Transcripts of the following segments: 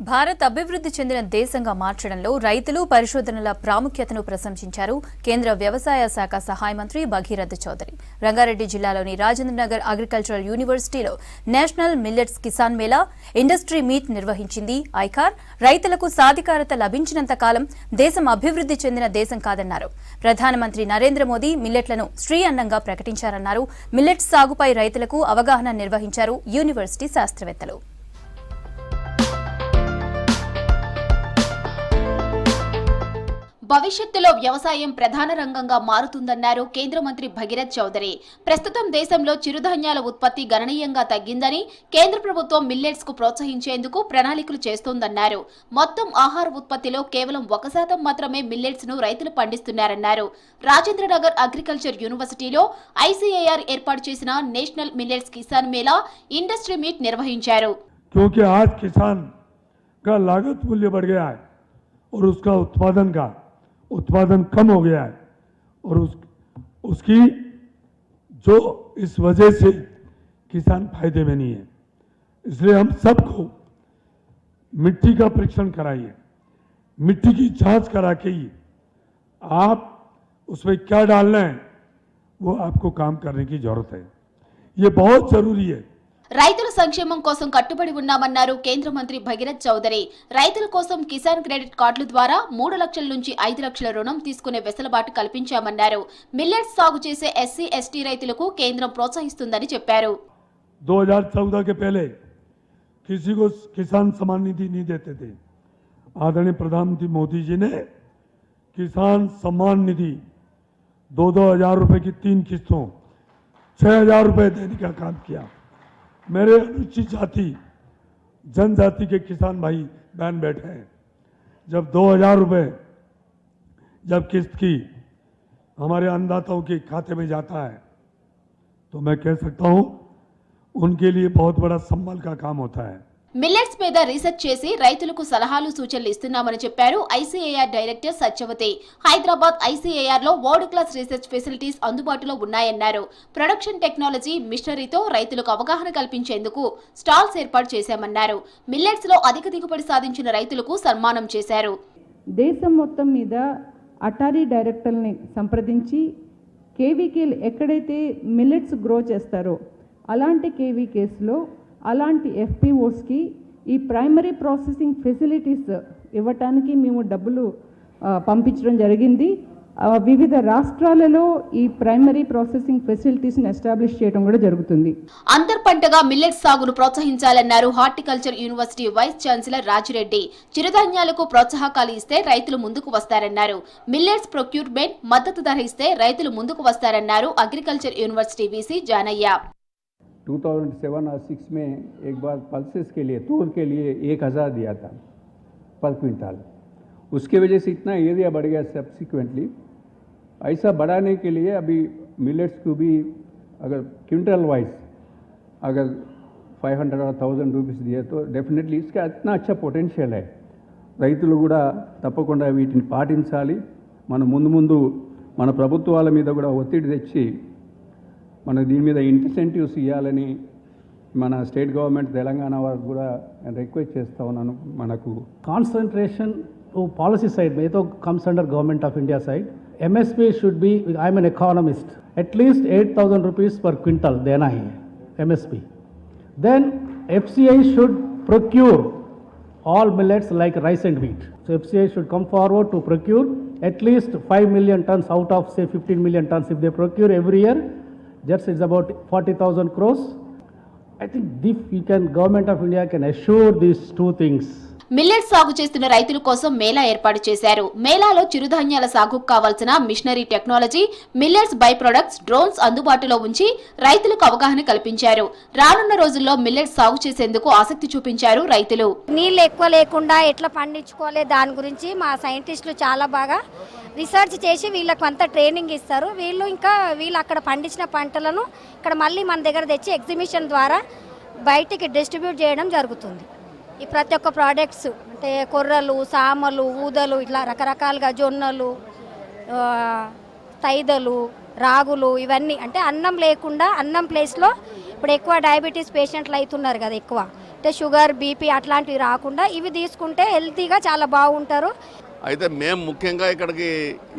భారత్ అభివృద్ధి చెందిన దేశంగా మార్చడంలో రైతులు పరిశోధనల ప్రాముఖ్యతను ప్రశంసించారు కేంద్ర వ్యవసాయ శాఖ సహాయ మంత్రి భగీరథ్ చౌదరి. రంగారెడ్డి జిల్లాలోని రాజేంద్రనగర్ అగ్రికల్చరల్ యూనివర్సిటీలో national millets Kisan Mela, industry meet నిర్వహించింది ఐకార్. రైతులకు సాధికారత లభించినంత కాలం దేశం అభివృద్ధి చెందిన దేశం కాదన్నారు. ప్రధానమంత్రి నరేంద్ర మోదీ మిల్లెట్లను శ్రీ అన్నంగా ప్రకటించారన్నారు. మిల్లెట్స్ సాగుపై రైతులకు అవగాహన నిర్వహించారు యూనివర్సిటీ శాస్త్రవేత్తలు. భవిష్యత్తులో వ్యవసాయం ప్రధాన రంగంగా మారుతుందన్నారు కేంద్ర మంత్రి భగీరథ్ చౌదరి. ప్రస్తుతం దేశంలో చిరుధాన్యాల ఉత్పత్తి గణనీయంగా తగ్గిందని, కేంద్ర ప్రభుత్వం మిల్లెట్స్ కు ప్రోత్సహించేందుకు ప్రణాళికలు చేస్తోందన్నారు. మొత్తం ఆహార ఉత్పత్తిలో కేవలం 1% మాత్రమే మిల్లెట్స్ ను రైతులు పండిస్తున్నారన్నారు. రాజేంద్రనగర్ అగ్రికల్చర్ యూనివర్సిటీలో ఐసీఏఆర్ ఏర్పాటు చేసిన national millets Kisan Mela, industry meet నిర్వహించారు. क्योंकि आज किसान का लागत मूल्य बढ़ गया है और उसका उत्पादन कम हो गया है और उसकी जो इस वजह से किसान फायदे में नहीं है. इसलिए हम सबको मिट्टी का परीक्षण कराइए, मिट्टी की जांच करा के ही आप उसमें क्या डालना है वो आपको काम करने की जरूरत है. ये बहुत जरूरी है. రైతుల సంక్షేమం కోసం కట్టుబడి ఉన్నామన్నారు కేంద్ర మంత్రి భగీరథ్ చౌదరి. రైతుల కోసం కిసాన్ క్రెడిట్ కార్డుల ద్వారా 3 లక్షల నుంచి 5 లక్షల రుణం తీసుకునే వెసులుబాటు కల్పించామన్నారు. మిల్లెట్స్ సాగు చేసే ఎస్సీ ఎస్టీ రైతులకు కేంద్రం ప్రోత్సహిస్తుందని చెప్పారు. 2014 के पहले किसी को किसान सम्मान निधि नहीं देते थे. आदरणीय प्रधानमंत्री मोदी जी ने किसान सम्मान निधि 2,000 रुपए की 3 किस्तों 6,000 रुपए देने का काम किया. मेरे अनुसूचित जाति जनजाति के किसान भाई बहन बैठे हैं. जब 2,000 रुपए जब किस्त की हमारे अन्नदाताओं के खाते में जाता है तो मैं कह सकता हूं उनके लिए बहुत बड़ा सम्मान का काम होता है. మిల్లెట్స్ మీద రీసెర్చ్ చేసి రైతులకు సలహాలు సూచనలు ఇస్తున్నామని చెప్పారు ICAR director Satyavathi. Hyderabad ICAR లో వరల్డ్ క్లాస్ రీసెర్చ్ ఫెసిలిటీస్ అందుబాటులో ఉన్నాయన్నారు. ప్రొడక్షన్ టెక్నాలజీ మిషనరీతో రైతులకు అవగాహన కల్పించేందుకు స్టాల్స్ ఏర్పాటు చేశామన్నారు. మిల్లెట్స్ లో అధిక దిగుబడి సాధించిన రైతులకు సన్మానం చేశారు. దేశం మొత్తం మీద అటారీ డైరెక్టర్ని సంప్రదించి కేవీకేలు ఎక్కడైతే మిల్లెట్స్ గ్రో చేస్తారో అలాంటి కేవీకేస్లో అలాంటి ఎఫ్పిఓస్కి ఈ ప్రైమరీ ప్రాసెసింగ్ ఫెసిలిటీస్ ఇవ్వటానికి మేము డబ్బులు పంపించడం జరిగింది. వివిధ రాష్ట్రాలలో ఈ ప్రైమరీ ప్రాసెసింగ్ ఫెసిలిటీస్ని ఎస్టాబ్లిష్ చేయడం కూడా జరుగుతుంది. అంతర్ పంటగా మిల్లెట్స్ సాగును ప్రోత్సహించాలన్నారు horticulture university vice chancellor Rajireddy. చిరుధాన్యాలకు ప్రోత్సాహకాలు ఇస్తే రైతులు ముందుకు వస్తారన్నారు. మిల్లెట్స్ ప్రొక్యూర్మెంట్ మద్దతు ధర ఇస్తే రైతులు ముందుకు వస్తారన్నారు అగ్రికల్చర్ యూనివర్సిటీ వీసీ జానయ్య. 2007 और 6 में एक बार पल्सेस के लिए तूर के लिए 1,000 दिया था पर क्विंटल. उसके वजह से इतना एरिया बढ़ गया सब्सिक्वेंटली. ऐसा बढ़ाने के लिए अभी मिलेट्स को भी अगर क्विंटल वाइज अगर 500 और 1000 रुपीस दिए तो डेफिनेटली इसका इतना अच्छा पोटेंशियल है. రైతులు కూడా తప్పకుండా వీటిని పాటించాలి. మన ముందు మన ప్రభుత్వాల మీద కూడా ఒత్తిడి తెచ్చి మన దీని మీద ఇన్సెంటివ్స్ ఇవ్వాలని మన స్టేట్ గవర్నమెంట్ తెలంగాణ వారికి కూడా రిక్వెస్ట్ చేస్తా ఉన్నాను. మనకు కాన్సన్ట్రేషన్ పాలసీ సైడ్ में तो comes under government of India side. MSP should be, I am an economist, at least 8,000 rupees per quintal देना ही MSP. Then FCI should procure all millets like rice and wheat. So FCI should come forward to procure at least 5 million tons out of say 15 million tons if they procure every year. Just it's about 40,000 crores. I think if we can, government of India can assure these two things. Millets సాగు చేస్తున్న రైతుల కోసం మేళా ఏర్పాటు చేశారు. మేళాలో చిరుధాన్యాల సాగుకు కావాల్సిన machinery technology, millets by products, drones అందుబాటులో ఉంచి రైతులకు అవగాహన కల్పించారు. రానున్న రోజుల్లో మిల్లెట్స్ సాగు చేసేందుకు ఆసక్తి చూపించారు రైతులు. నీళ్ళు ఎక్కువ లేకుండా ఎట్లా పండించుకోవాలి దాని గురించి మా సైంటిస్టులు చాలా బాగా రీసెర్చ్ చేసి వీళ్ళకి అంతా ట్రైనింగ్ ఇస్తారు. వీళ్ళు అక్కడ పండించిన పంటలను ఇక్కడ మళ్ళీ మన దగ్గర తెచ్చి ఎగ్జిబిషన్ ద్వారా బయటికి డిస్ట్రిబ్యూట్ చేయడం జరుగుతుంది. ఈ ప్రతి ఒక్క ప్రోడక్ట్స్ అంటే కొర్రలు, సామలు, ఊదలు, ఇట్లా రకరకాలుగా జొన్నలు, తైదలు, రాగులు, ఇవన్నీ అంటే అన్నం లేకుండా అన్నం ప్లేస్లో ఇప్పుడు ఎక్కువ డయాబెటీస్ పేషెంట్లు అవుతున్నారు కదా ఎక్కువ. అంటే షుగర్ బీపీ అట్లాంటివి రాకుండా ఇవి తీసుకుంటే హెల్తీగా చాలా బాగుంటారు. అయితే మేము ముఖ్యంగా ఇక్కడికి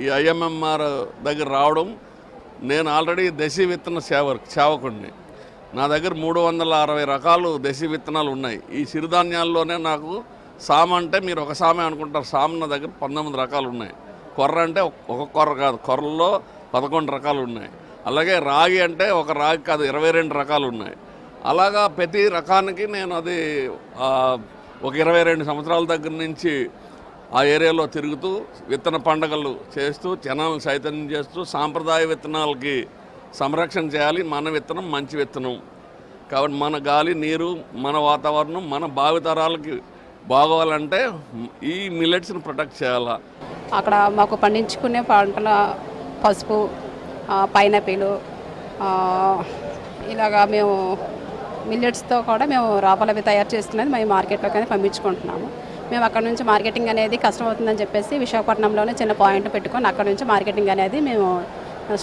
ఈ ఐఎంఎంఆర్ దగ్గర రావడం, నేను ఆల్రెడీ దేశీ విత్తన సేవకుడిని. నా దగ్గర 360 రకాలు దేశీ విత్తనాలు ఉన్నాయి. ఈ సిరిధాన్యాల్లోనే నాకు సామ అంటే మీరు ఒక సామే అనుకుంటారు, సామ నా దగ్గర 19 రకాలు ఉన్నాయి. కొర్ర అంటే ఒక కొర్ర కాదు, కొర్రలో 11 రకాలు ఉన్నాయి. అలాగే రాగి అంటే ఒక రాగి కాదు, 22 రకాలు ఉన్నాయి. అలాగా ప్రతి రకానికి నేను అది ఒక 22 సంవత్సరాల దగ్గర నుంచి ఆ ఏరియాలో తిరుగుతూ విత్తన పండుగలు చేస్తూ జనాలను చైతన్యం చేస్తూ సాంప్రదాయ విత్తనాలకి సంరక్షణ చేయాలి. మన విత్తనం మంచి విత్తనం కాబట్టి మన గాలి, నీరు, మన వాతావరణం మన భావితరాలకి బాగోవాలంటే ఈ మిల్లెట్స్ని ప్రొటెక్ట్ చేయాలా. అక్కడ మాకు పండించుకునే పంటల పసుపు, పైనాపిల్, ఇలాగా మేము మిల్లెట్స్తో కూడా మేము రాపాలు అవి తయారు చేసుకునేది మేము మార్కెట్లోకి అనేది పంపించుకుంటున్నాము. మేము అక్కడ నుంచి మార్కెటింగ్ అనేది కష్టమవుతుందని చెప్పేసి విశాఖపట్నంలోనే చిన్న పాయింట్ పెట్టుకొని అక్కడ నుంచి మార్కెటింగ్ అనేది మేము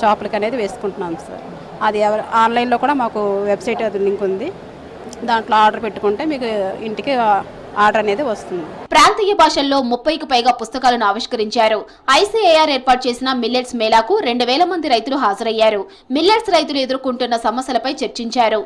షాపులకు అనేది వేసుకుంటున్నాం సార్. అది ఆన్లైన్లో కూడా మాకు వెబ్సైట్ అది లింక్ ఉంది, దాంట్లో ఆర్డర్ పెట్టుకుంటే మీకు ఇంటికి ఆర్డర్ అనేది వస్తుంది. ప్రాంతీయ భాషల్లో 30కి పైగా పుస్తకాలను ఆవిష్కరించారు. ఐసీఏఆర్ ఏర్పాటు చేసిన మిల్లెట్స్ మేళాకు 2000 మంది రైతులు హాజరయ్యారు. మిల్లెట్స్ రైతులు ఎదుర్కొంటున్న సమస్యలపై చర్చించారు.